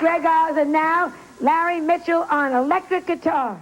Greg Oz, and now Larry Mitchell on electric guitar.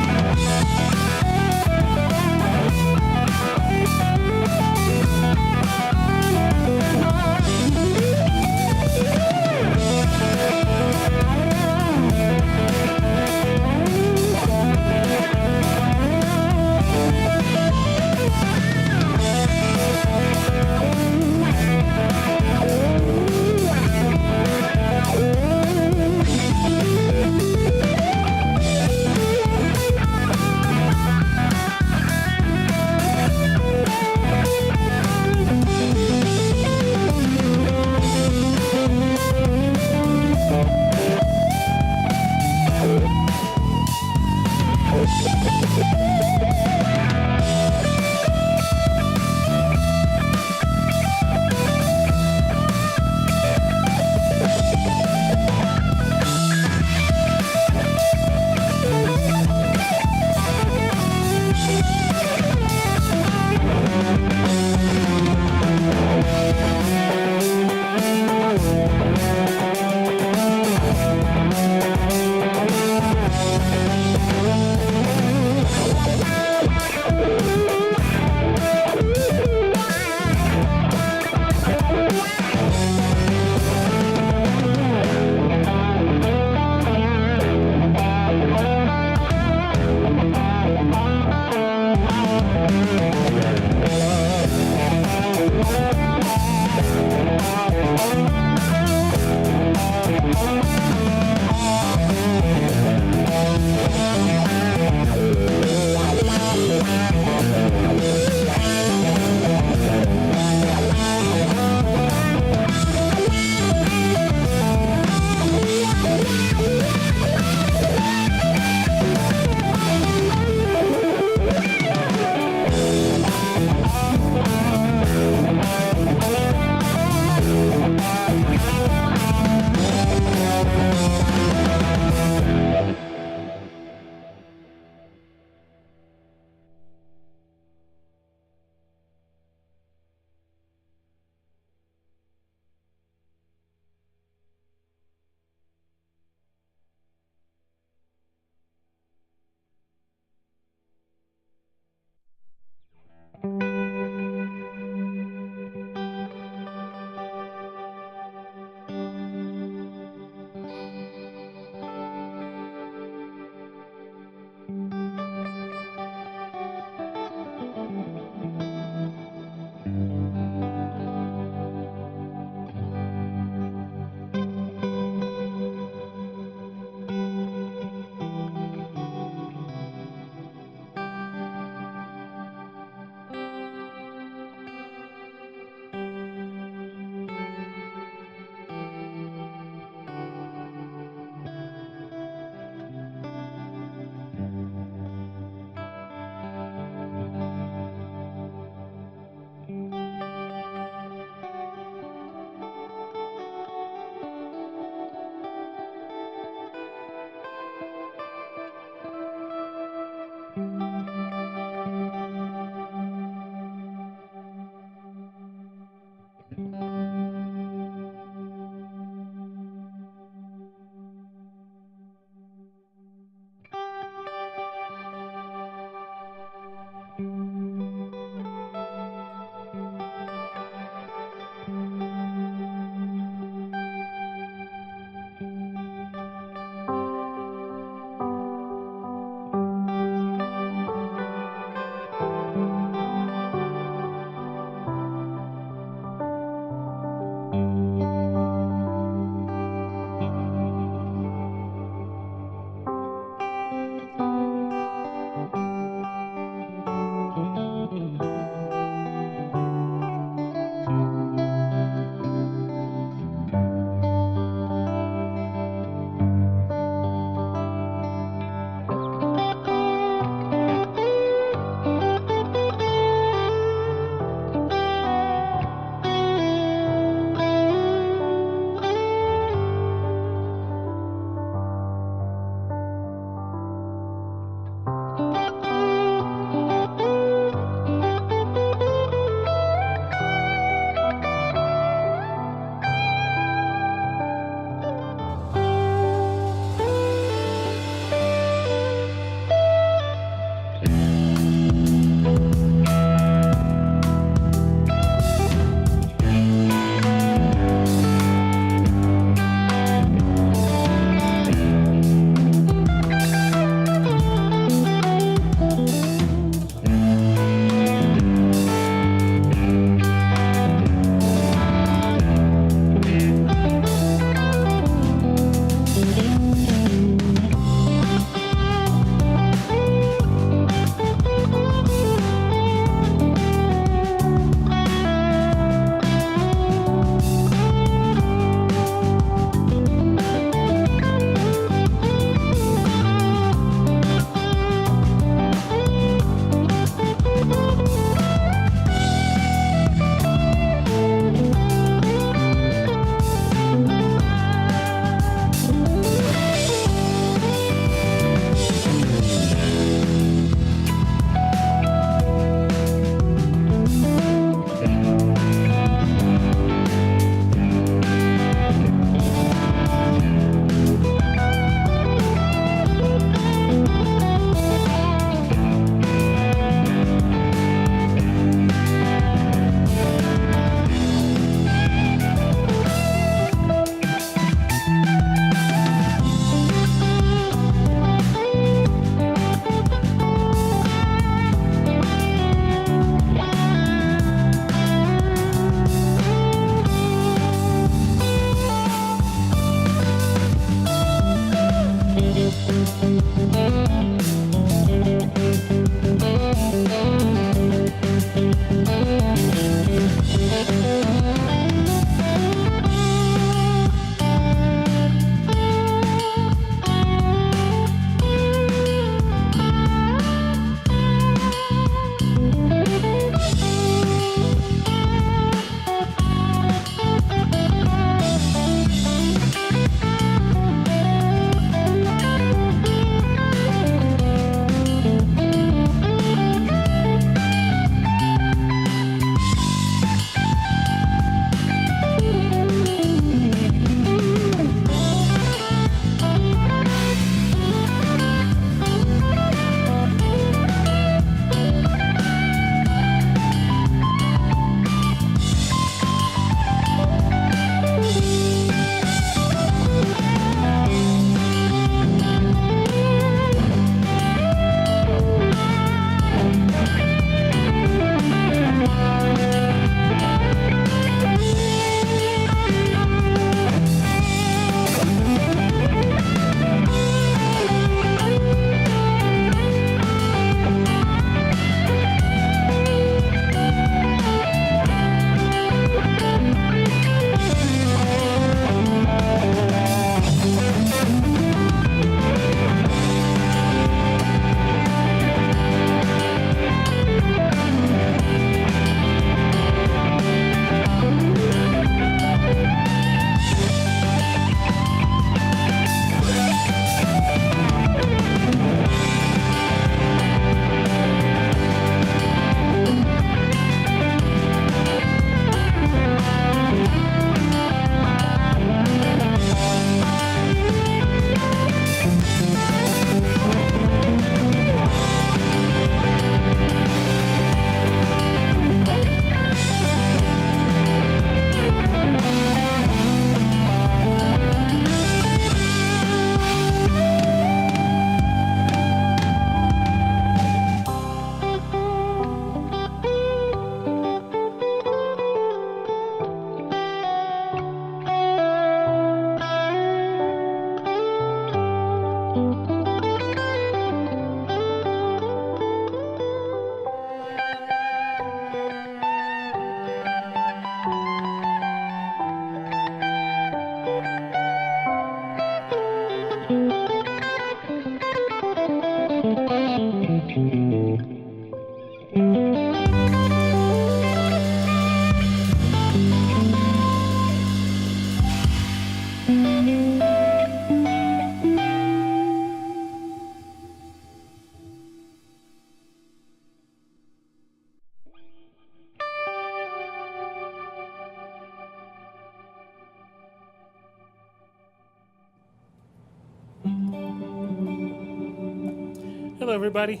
Hello, everybody.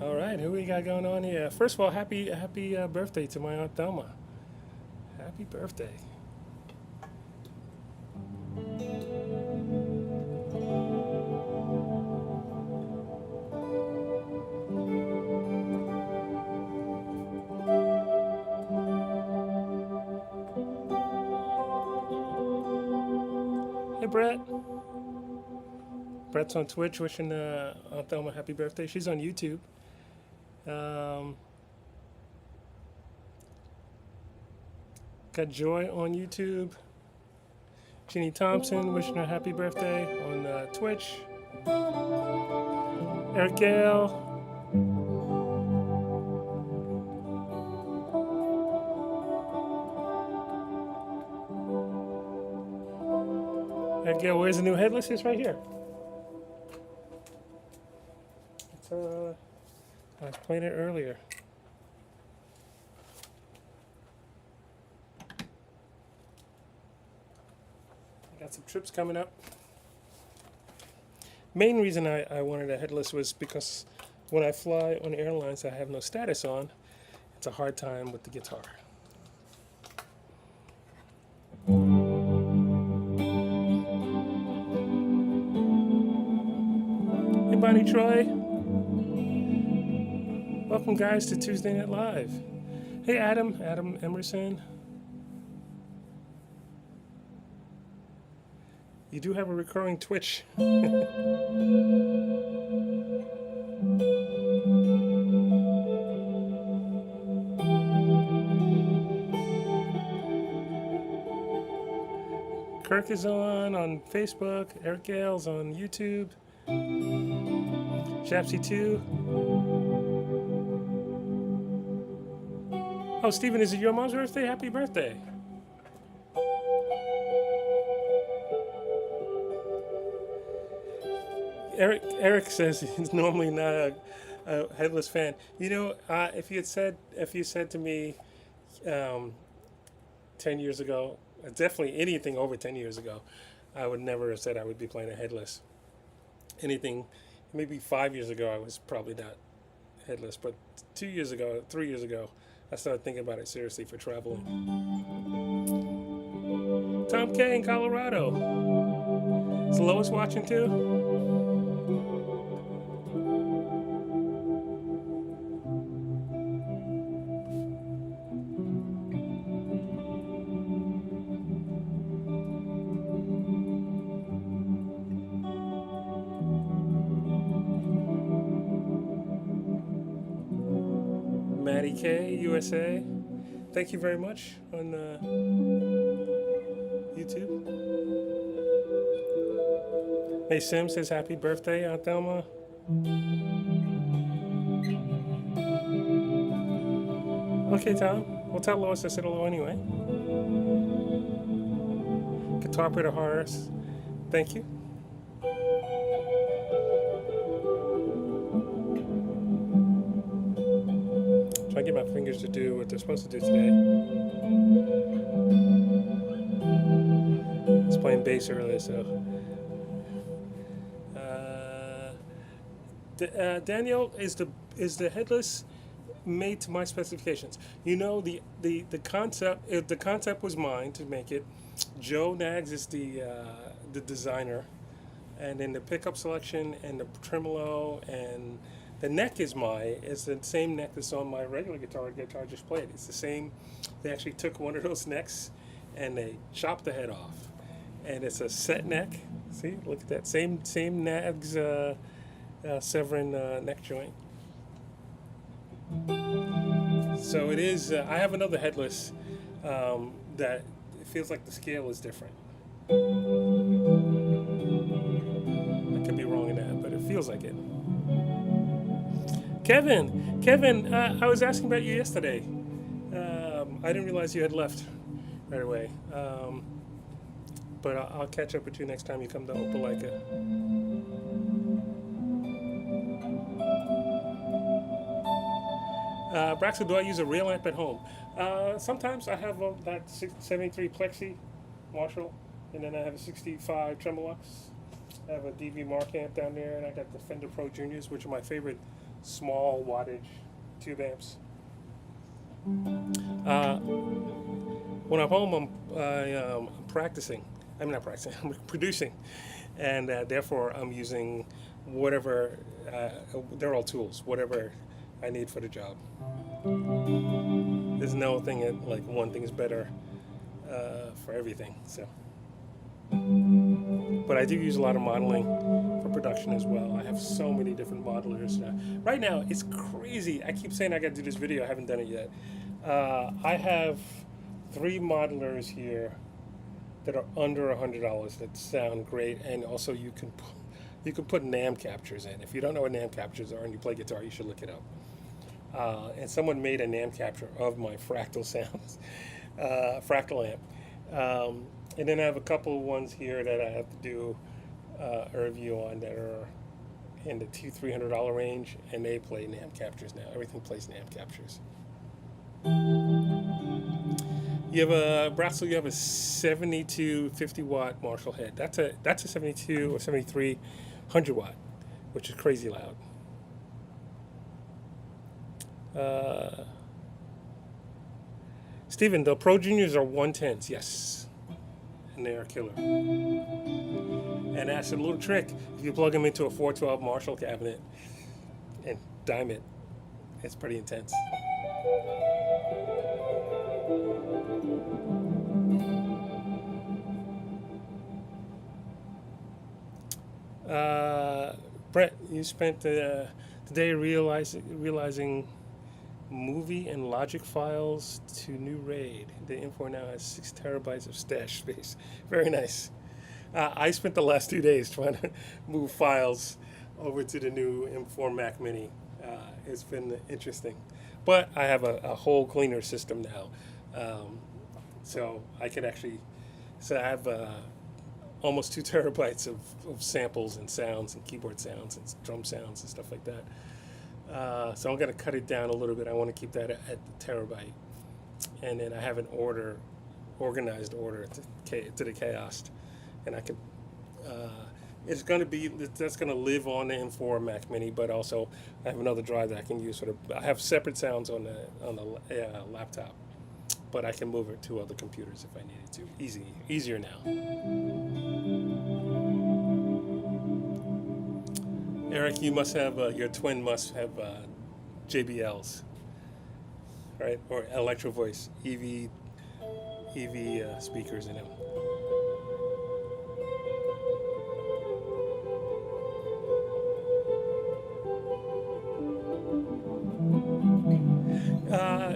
All right, who we got going on here? First of all, happy birthday to my Aunt Thelma. Happy birthday. Hey, Brett. Brett's on Twitch wishing Aunt Thelma happy birthday. She's on YouTube. Um, got Joy on YouTube. Jeannie Thompson wishing her happy birthday on Twitch. Eric Gale. Eric Gale, where's the new headless? It's right here. It's, I was playing it earlier. I got some trips coming up. Main reason I wanted a headless was because when I fly on airlines I have no status on. It's a hard time with the guitar. Hey, Bonnie Troy. Welcome, guys, to Tuesday Night Live. Hey, Adam Emerson. You do have a recurring Twitch. Kirk is on Facebook. Eric Gale's on YouTube. Shapsy 2. Oh, Stephen, is it your mom's birthday? Happy birthday. Eric says he's normally not a headless fan. You know, if you said to me 10 years ago, definitely anything over 10 years ago, I would never have said I would be playing a headless. Anything, maybe 5 years ago, I was probably not headless, but 2 years ago, 3 years ago, I started thinking about it seriously for traveling. Tom K in Colorado. Is Lois watching too? Maddie K, USA. Thank you very much on YouTube. May Sim says happy birthday, Aunt Thelma. Okay, Tom. We'll tell Lois I said hello anyway. Guitar Player Horace. Thank you. Try to get my fingers to do what they're supposed to do today. I was playing bass earlier, so. Daniel, is the headless made to my specifications? You know, the concept was mine to make it. Joe Nags is the designer, and then the pickup selection and the tremolo and the neck is the same neck that's on my regular guitar I just played. It's the same. They actually took one of those necks and they chopped the head off, and it's a set neck. See, look at that same Nags Severin neck joint. So it is. I have another headless that it feels like the scale is different. I could be wrong in that, but it feels like it. Kevin, I was asking about you yesterday. I didn't realize you had left right away. But I'll catch up with you next time you come to Opelika. Braxton, do I use a real amp at home? Sometimes I have that 73 Plexi Marshall, and then I have a 65 Tremolux. I have a DV Mark amp down there, and I got the Fender Pro Juniors, which are my favorite small wattage tube amps. When I'm home, I'm practicing. I'm not practicing. I'm producing, and therefore I'm using whatever. They're all tools. Whatever I need for the job. There's no thing that, like, one thing is better for everything. So, but I do use a lot of modeling for production as well. I have so many different modelers. Right now, it's crazy. I keep saying I got to do this video. I haven't done it yet. I have 3 modelers here that are under $100 that sound great, and also you can put NAM captures in. If you don't know what NAM captures are and you play guitar, you should look it up. And someone made a NAM capture of my fractal sounds, fractal amp. And then I have a couple of ones here that I have to do a review on that are in the $200-300 range, and they play NAM captures now. Everything plays NAM captures. You have a Bratzl. You have a 72 50-watt Marshall head. That's a 72 or 73 100-watt, which is crazy loud. Steven, the Pro Juniors are 110s, yes, and they are killer. And that's a little trick. If you plug them into a 412 Marshall cabinet and dime it, it's pretty intense. Brett, you spent the day realizing movie and Logic files to new RAID. The Infor now has 6 terabytes of stash space. Very nice. I spent the last 2 days trying to move files over to the new M4 Mac Mini. It's been interesting, but I have a whole cleaner system now, so I can actually. So I have almost 2 terabytes of samples and sounds and keyboard sounds and drum sounds and stuff like that. So I'm going to cut it down a little bit. I want to keep that at the terabyte, and then I have an organized order to the Chaos, and I can. It's going to be that's going to live on the M4 Mac Mini, but also I have another drive that I can use. I have separate sounds on the laptop, but I can move it to other computers if I needed to. Easier now. Eric, you must have your twin must have JBLs, right? Or Electro Voice EV speakers in them.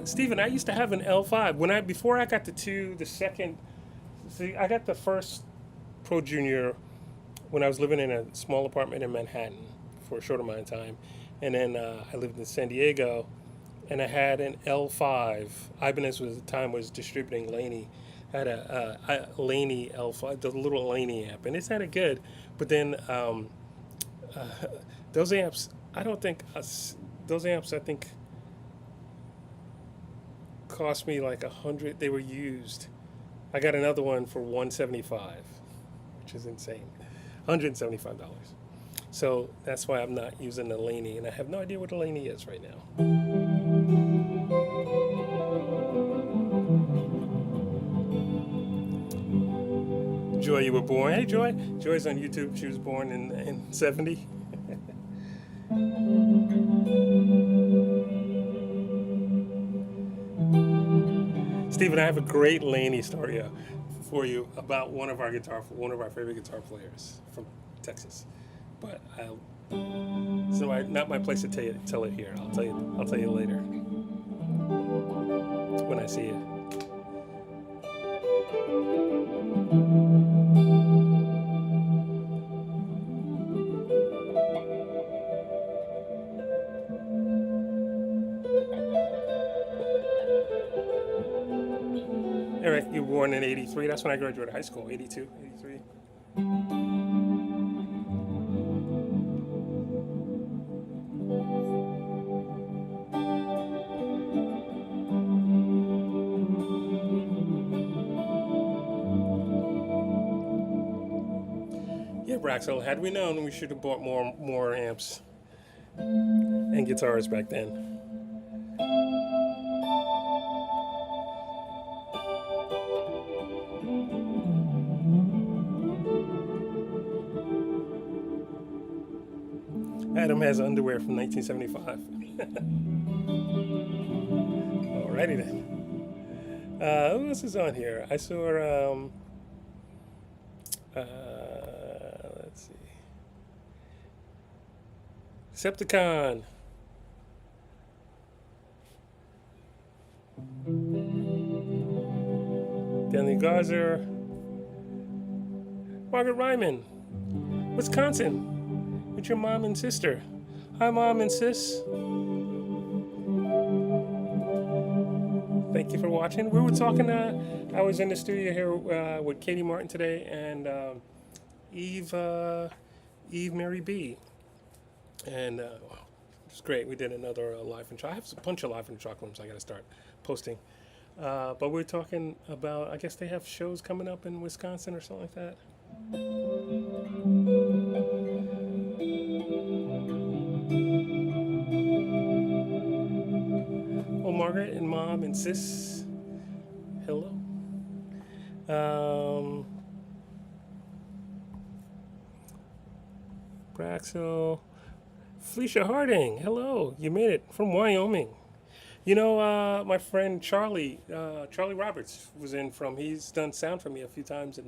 Steven, I used to have an L5 before I got the second. See, I got the first Pro Junior when I was living in a small apartment in Manhattan for a short amount of time, and then I lived in San Diego, and I had an L5. Ibanez was at the time was distributing Laney. I had a Laney L5, the little Laney amp, and it sounded good. But then those amps, I think cost me like $100. They were used. I got another one for $175, which is insane, $175. So that's why I'm not using the Laney, and I have no idea what the Laney is right now. Joy, you were born. Hey, Joy. Joy's on YouTube. She was born in 70. Stephen, I have a great Laney story for you about one of our favorite guitar players from Texas. But not my place to tell it here. I'll tell you later when I see you. Eric, you were born in 83. That's when I graduated high school, 82, 83. Yeah, there, Braxel. Had we known, we should have bought more amps and guitars back then. Adam has underwear from 1975. Alrighty then. Who else is on here? I saw. Let's see. Septicon. Danny Garzer. Margaret Ryman. Wisconsin. With your mom and sister. Hi, mom and sis. Thank you for watching. We were talking. I was in the studio here with Katie Martin today and Eve Mary B. And it was great. We did another live and I have a bunch of live and chalk rooms I got to start posting. But we're talking about. I guess they have shows coming up in Wisconsin or something like that. Well, Margaret and mom and sis. Hello. Braxel. Felicia Harding. Hello. You made it from Wyoming. You know, my friend Charlie Roberts was in from. He's done sound for me a few times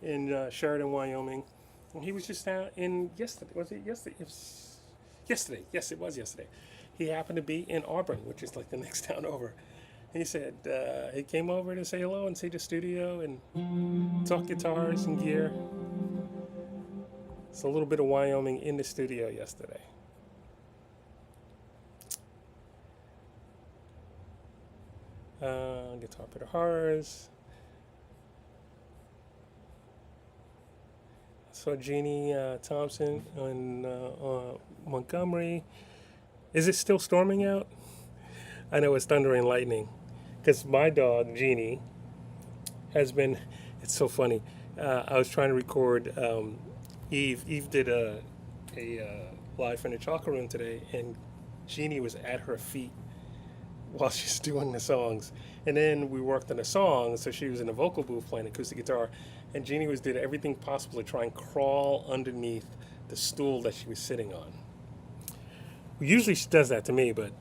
in Sheridan, Wyoming. And he was just out in yesterday. Was it yesterday? Yesterday. Yes, it was yesterday. He happened to be in Auburn, which is like the next town over. He said he came over to say hello and see the studio and talk guitars and gear. It's a little bit of Wyoming in the studio yesterday. Guitar Pit of Horrors. I saw Jeannie Thompson in Montgomery. Is it still storming out? I know it's thunder and lightning. Because my dog, Jeannie, has been, it's so funny. I was trying to record Eve. Eve did a live from the chocolate room today, and Jeannie was at her feet while she's doing the songs. And then we worked on a song, so she was in a vocal booth playing acoustic guitar, and Jeannie did everything possible to try and crawl underneath the stool that she was sitting on. Usually she does that to me, but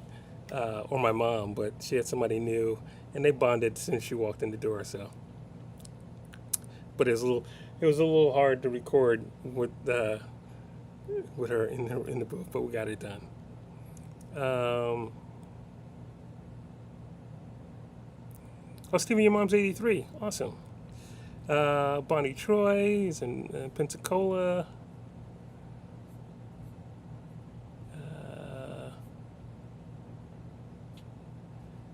or my mom, but she had somebody new, and they bonded as soon as she walked in the door. So, but it was a little hard to record with her in the booth, but we got it done. Oh, Stephen, your mom's 83. Awesome. Bonnie Troy is in Pensacola.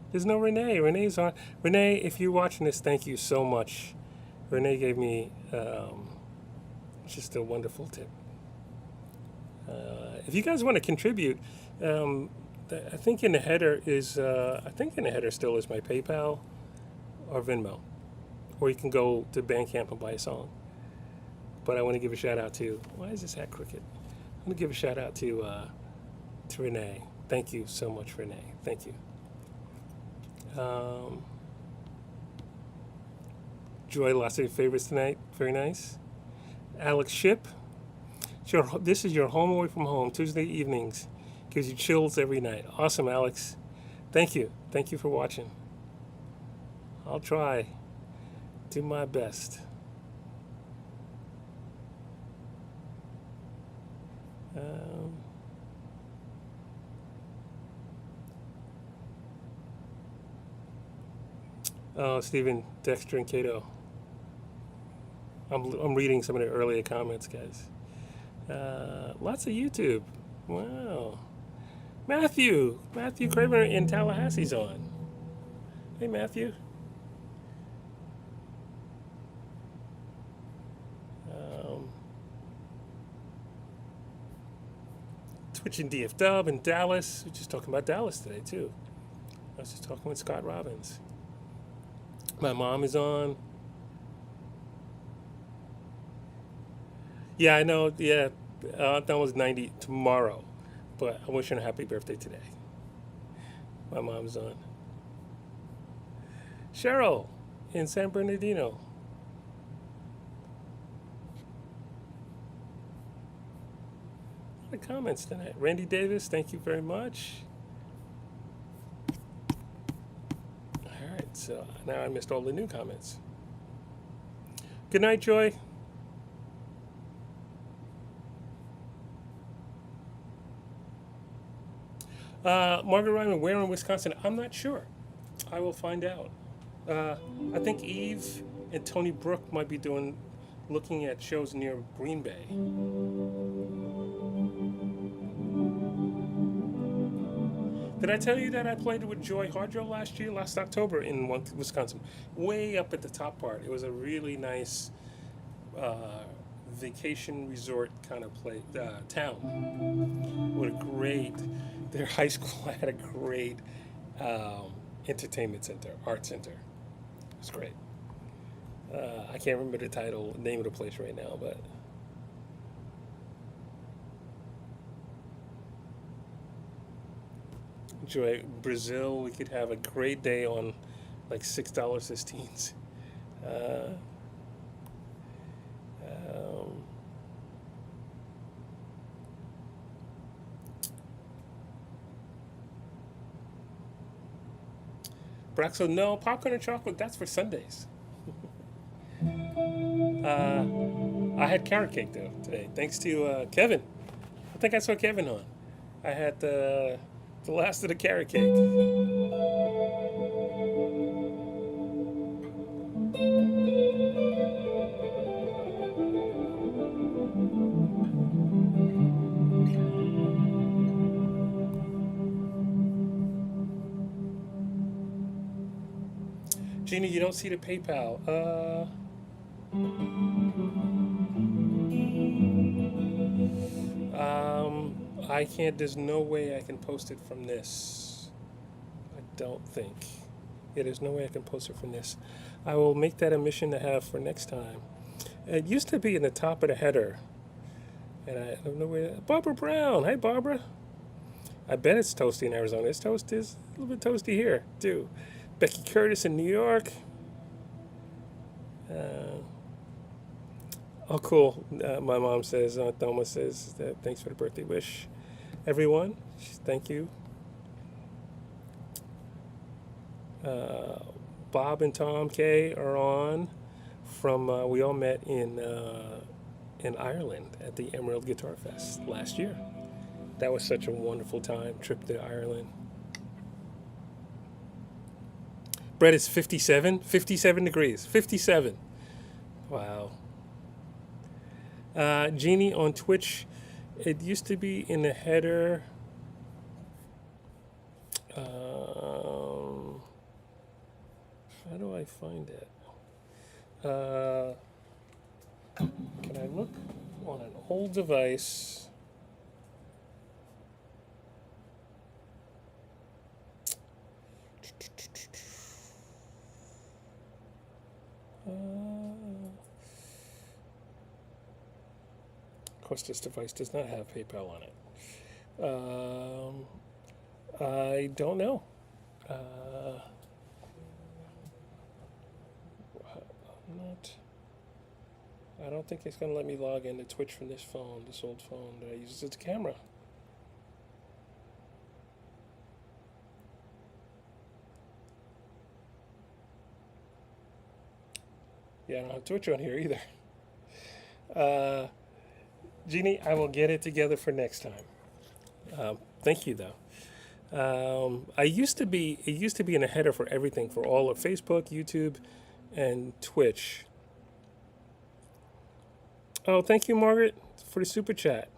There's no Renee. Renee's on. Renee, if you're watching this, thank you so much. Renee gave me just a wonderful tip. If you guys want to contribute, I think in the header still is my PayPal or Venmo, or you can go to Bandcamp and buy a song. But I want to give a shout out to. Why is this hat crooked? I want to give a shout out to Renee. Thank you so much, Renee. Thank you. Joy, lots of favorites tonight. Very nice. Alex Ship. This is your home away from home. Tuesday evenings. Gives you chills every night. Awesome, Alex. Thank you. Thank you for watching. I'll try. Do my best. Oh, Stephen, Dexter, and Cato. I'm reading some of the earlier comments, guys. Lots of YouTube. Wow. Matthew Craven in Tallahassee's on. Hey, Matthew. Twitch and DF Dub in Dallas. We're just talking about Dallas today, too. I was just talking with Scott Robbins. My mom is on. Yeah, I know. Yeah, that was 90 tomorrow, but I wish her a happy birthday today. My mom's on. Cheryl in San Bernardino. The comments tonight. Randy Davis, thank you very much. All right, so now I missed all the new comments. Good night, Joy. Margaret Ryman, where in Wisconsin? I'm not sure. I will find out. Uh, I think Eve and Tony Brook might be looking at shows near Green Bay. Did I tell you that I played with Joy Hardrow last October in Wisconsin? Way up at the top part. It was a really nice uh, vacation resort kind of town. What a great, their high school had a great um, entertainment center, art center. It was great. I can't remember the name of the place right now, but enjoy Brazil. We could have a great day on like $6 Sistines. Uh, um, Braxo, no popcorn and chocolate. That's for Sundays. Uh, I had carrot cake though today, thanks to Kevin. I think I saw Kevin on. I had the last of the carrot cake. Gina, you don't see the PayPal. I can't. There's no way I can post it from this. I don't think. Yeah, there's no way I can post it from this. I will make that a mission to have for next time. It used to be in the top of the header, and I don't know where. Barbara Brown. Hi, Barbara. I bet it's toasty in Arizona. It's toast is a little bit toasty here too. Becky Curtis in New York. Uh, oh, cool. My mom says, Thelma says, that thanks for the birthday wish. Everyone, thank you. Uh, Bob and Tom K are on from, we all met in Ireland at the Emerald Guitar Fest last year. That was such a wonderful time, trip to Ireland. Brett, it's 57 degrees, 57. Wow. Jeannie on Twitch, it used to be in the header. How do I find it? Can I look on an old device? Of course, this device does not have PayPal on it. I don't know. I'm not. I don't think it's going to let me log into Twitch from this phone, this old phone that I use as a camera. Yeah, I don't have Twitch on here either. Jeannie, I will get it together for next time. Thank you, though. It used to be in a header for everything, for all of Facebook, YouTube, and Twitch. Oh, thank you, Margaret, for the super chat.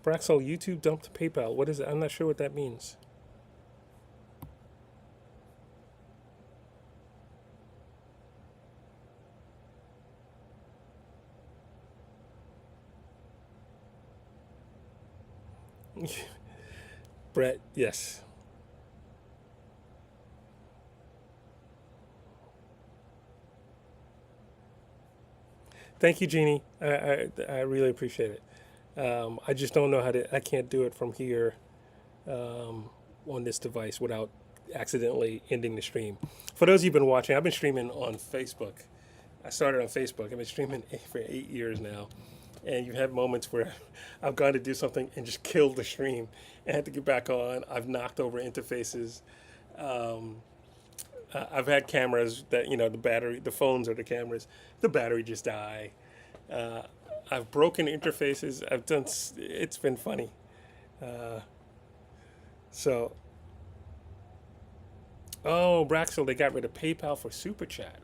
Braxel, YouTube dumped PayPal. What is it? I'm not sure what that means. Brett, yes. Thank you, Jeannie. I really appreciate it. I just don't know how to. I can't do it from here on this device without accidentally ending the stream. For those of you who've been watching, I've been streaming on Facebook. I started on Facebook. I've been streaming for 8 years now, and you've had moments where I've gone to do something and just killed the stream and had to get back on. I've knocked over interfaces. I've had cameras that the battery, the phones are the cameras. The battery just die. Uh, I've broken interfaces. I've done. It's been funny. So, oh, Braxel, they got rid of PayPal for Super Chat.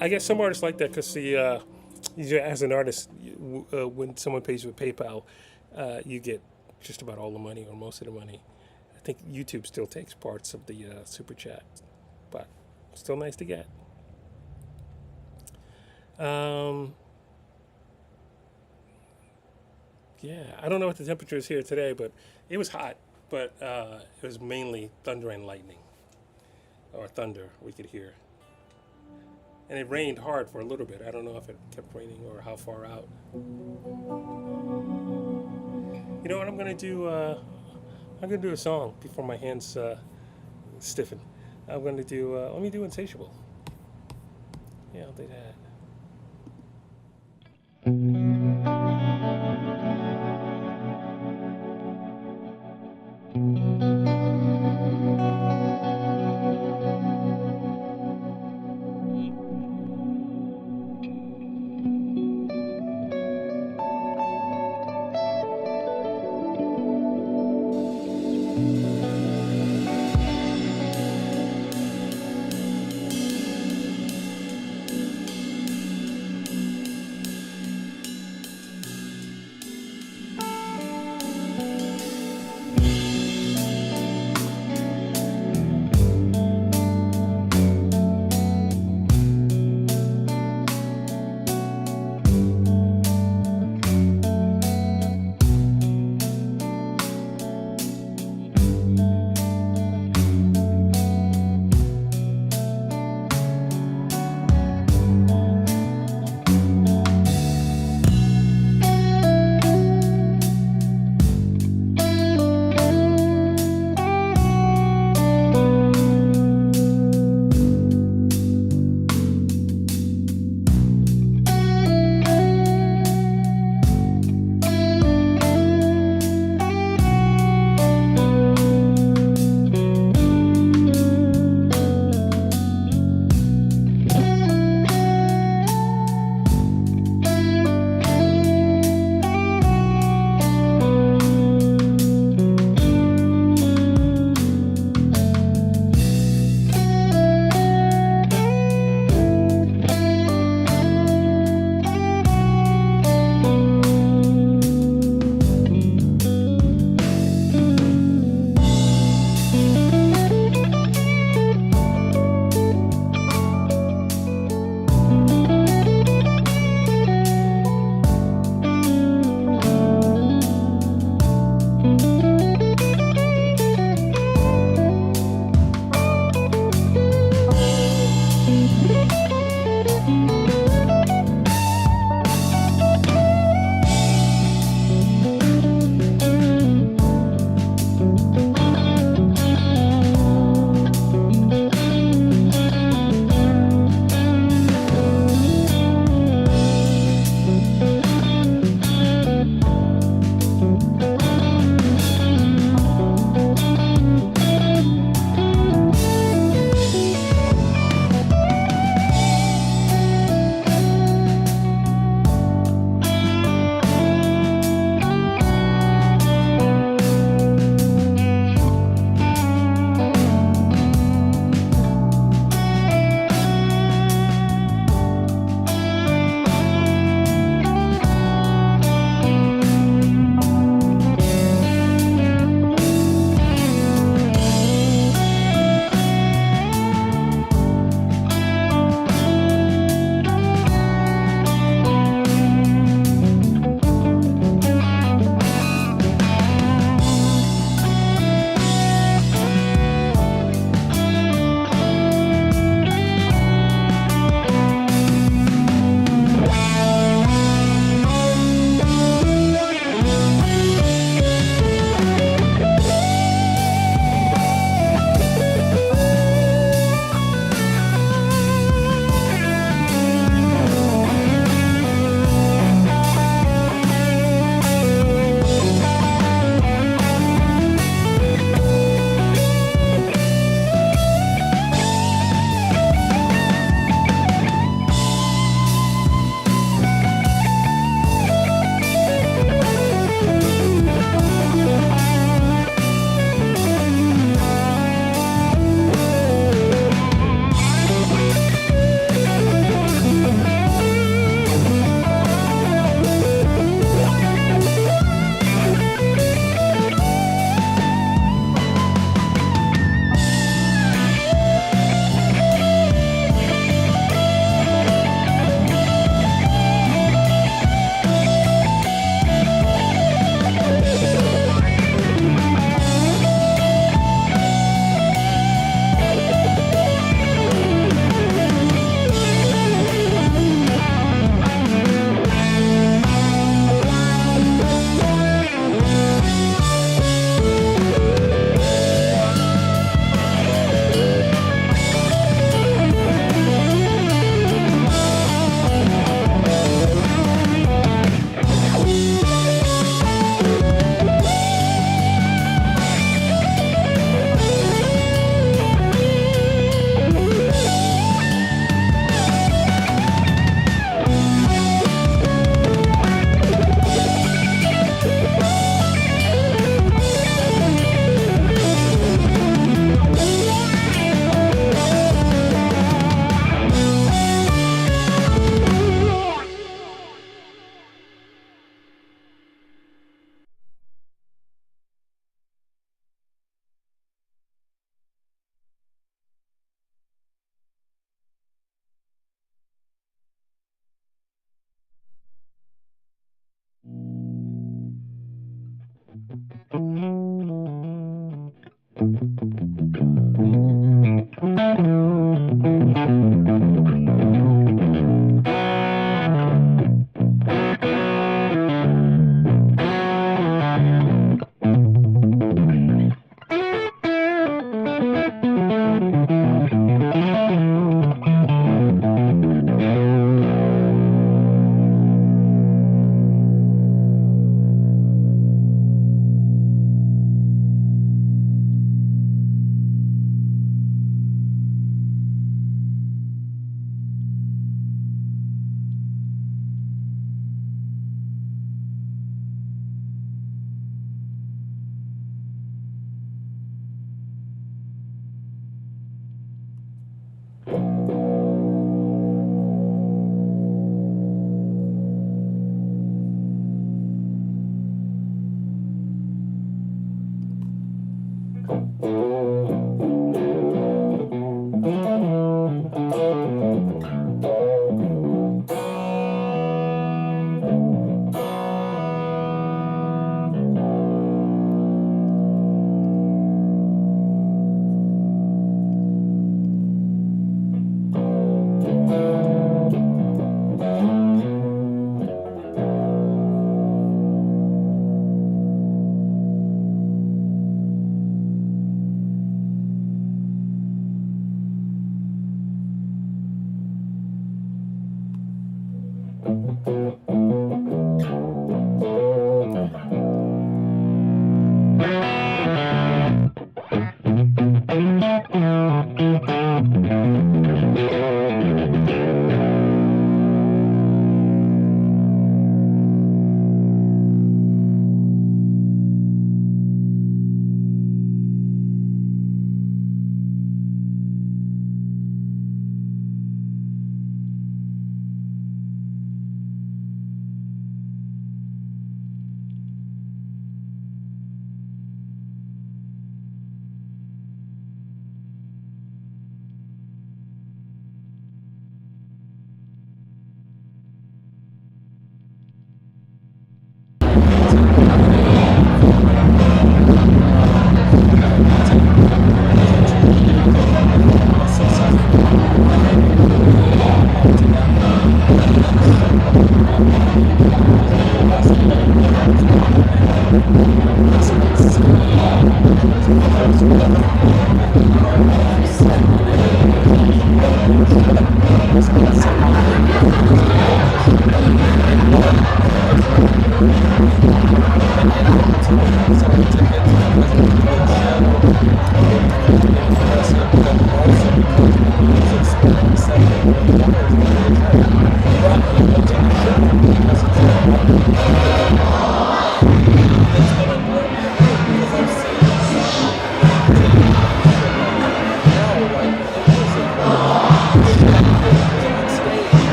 I guess some artists like that because as an artist, when someone pays you with PayPal, you get just about all the money or most of the money. I think YouTube still takes parts of the Super Chat, but still nice to get. Um, yeah, I don't know what the temperature is here today, but it was hot. But it was mainly thunder and lightning, or thunder we could hear. And it rained hard for a little bit. I don't know if it kept raining or how far out. You know what I'm gonna do? I'm gonna do a song before my hands stiffen. I'm gonna do. Let me do "Insatiable." Yeah, I'll do that.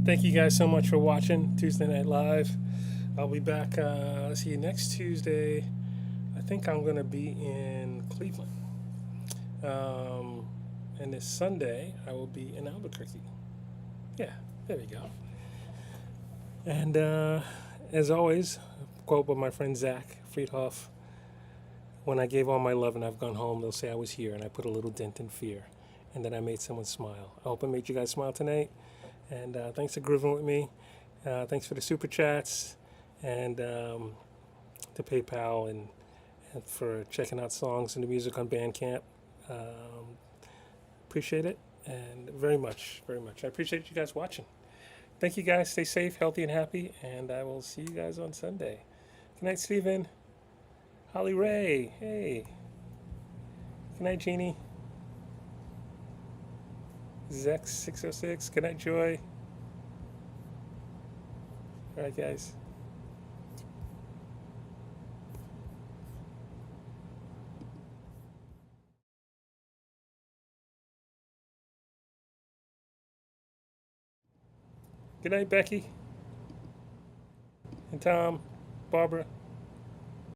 Thank you guys so much for watching Tuesday Night Live. I'll be back, see you next Tuesday. I think I'm going to be in Cleveland. And this Sunday, I will be in Albuquerque. Yeah, there we go. And as always, quote by my friend Zach Friedhoff: "When I gave all my love and I've gone home, they'll say I was here and I put a little dent in fear, and that I made someone smile." I hope I made you guys smile tonight. And thanks for grooving with me. Thanks for the super chats and the PayPal and for checking out songs and the music on Bandcamp. Um, Appreciate it, and very much, very much. I appreciate you guys watching. Thank you guys. Stay safe, healthy, and happy, and I will see you guys on Sunday. Good night, Stephen. Holly Ray. Hey. Good night, Jeannie. Zex606. Good night, Joy. All right, guys. Good night, Becky and Tom, Barbara.